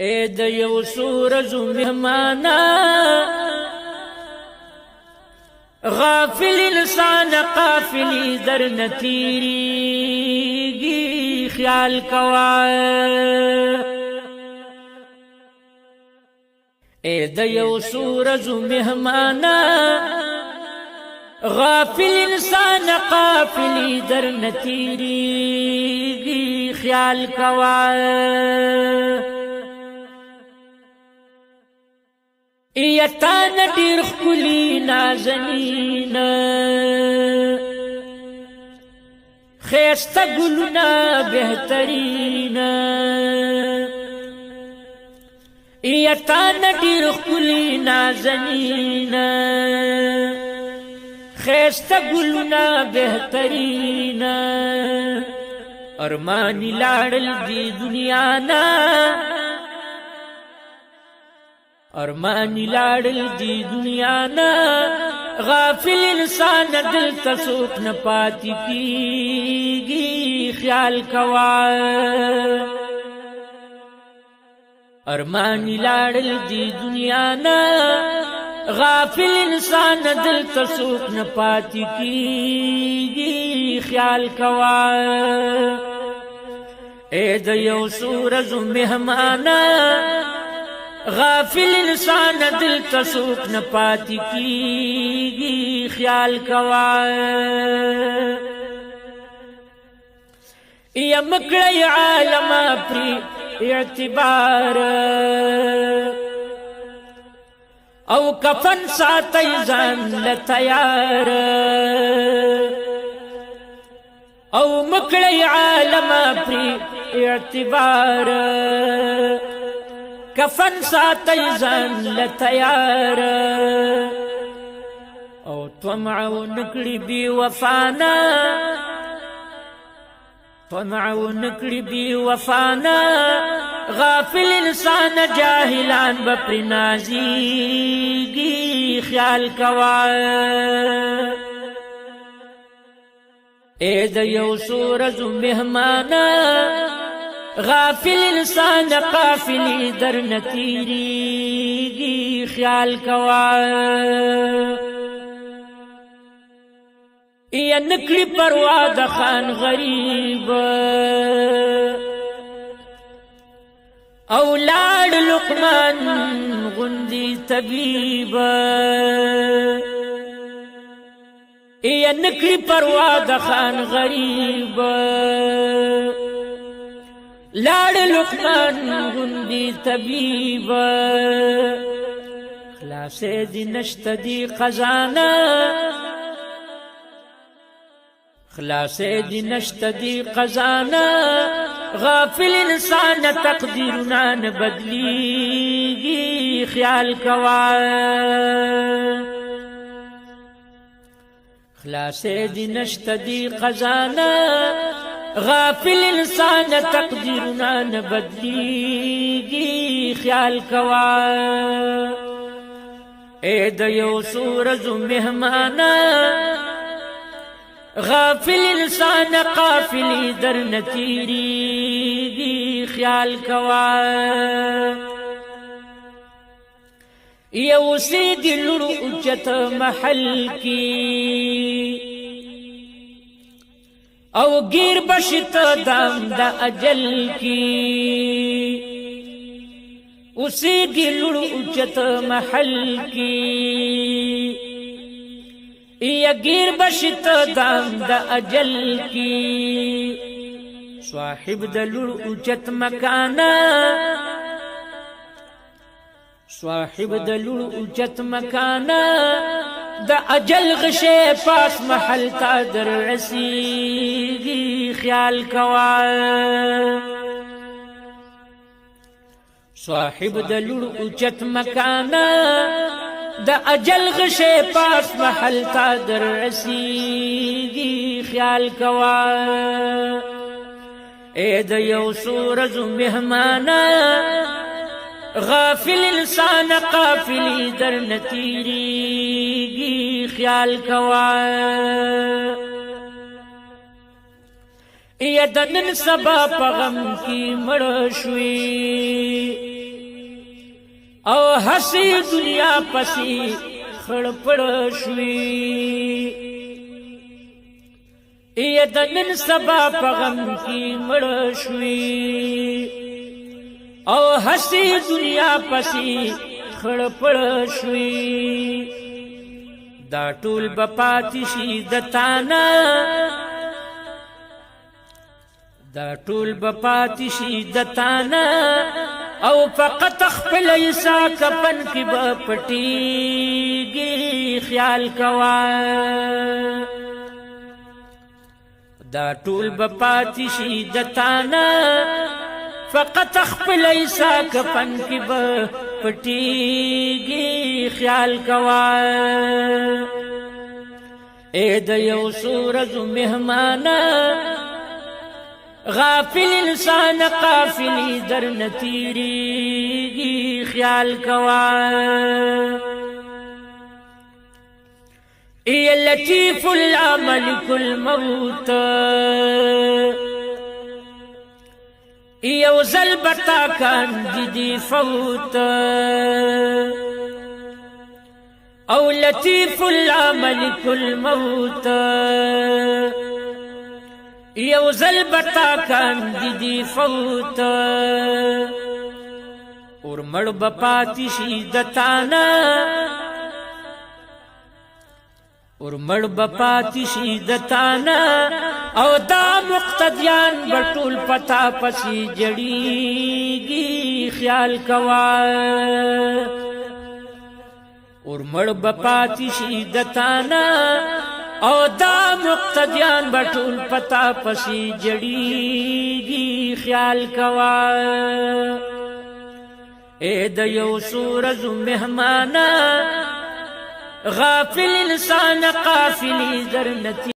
اے د یو سورزو مهمانا غافل انسان قافلی در نتیریگی خیال کوا اے د یو سورزو مهمانا غافل انسان قافلی در نتیریگی خیال کوا ایتان دیر خلی نازنین خیست گلنا بہترین ایتان دیر خلی نازنین خیست گلنا بہترین ارمانی لاڑل دی دنیا نا ارمانی لاڑل دی دنیا نا غافل انسان دل تسوک نہ پاتی کیگی خیال کوا ارمانی لاڑل دی دنیا نا غافل انسان دل تسوک نہ پاتی کیگی خیال کوا اے د یو سورزو مہمانا غافل انسان دل تسوک نہ پاتی کیگی خیال کوا یا مکڑی عالم پری اعتبار او کفن ساتی زن لتیار او مکڑی عالم پری اعتبار کفن ساتی زن لتیار او طمعو نکڑی بی وفانا طمعو نکڑی بی وفانا غافل انسان جاہلان بپری نازیگی خیال کوا اے د یو سورزو مہمانا غافل انسان قافلی در نتیریگی خیال کوا یا نکلی پرواد خان غریب اولاد لقمان غندی طبیب یا نکلی پرواد خان غریب لاڑ لقمان غندی طبیب خلاص دی نشت دی خزانہ خلاص دی نشت دی خزانہ غافل انسان تقدیرنا نبدلیگی خیال کوا خلاص دی نشت دی خزانہ غافل انسان تقدیرنا نبدلیگی خیال کوا اے د یو سورزو مہمانا غافل انسان قافلی در نتیریگی خیال کوا یو سیدی لڑو اجت محل کی او گیر بشت دام دا اجل کی اسی گلڑ اجت محل کی یا گیر بشت دام دا اجل کی صاحب دا لڑ اجت مکانا صاحب دا لڑ اجت مکانا دا اجل غشے پاس محل تا در رسیگی خیال کوا صاحب دا لڑ اچت مکانا دا اجل غشے پاس محل تا در رسیگی خیال کوا اے دا یو سورزو مہمانا غافل انسان قافلی در نتیریگی خیال کوا یا دنن سبا پغم کی مڑ شوی هسی دنیا پسی خړ پړ شوي ای د نن سبا په غم کې مړ شوي او هسی دنیا پسی خړ پړ شوي دا ټول به پاتې شي د تانا دا ټول به پاتې شي د تانا او فقط خپل ایسا کفن کې به پټیږي خیال کوا دا ټول به پاتې شي د تانا فقط خپل ایسا کفن کې به پټیږي خیال کوا اے د یو سورج مهمانا غافل انسان قافلی در نتیریږي خیال کوا ای لطیف العمل الموت یو زل بتا کان جدی فوت او لطیف العمل الموت یو زل بتا کان جدی فوت اور مړ بپاتی شي د تانا اور مړ بپاتی شي د تانا او دا مقتدیان بټول پتا پسی جړیږي خیال کوا اور مړ بپاتی شي د تانا او دا مقتدیان بټول پتا پسی جړیږي خیال کوا اے د یو سورج مهمانا غافل انسان قافلی در نتی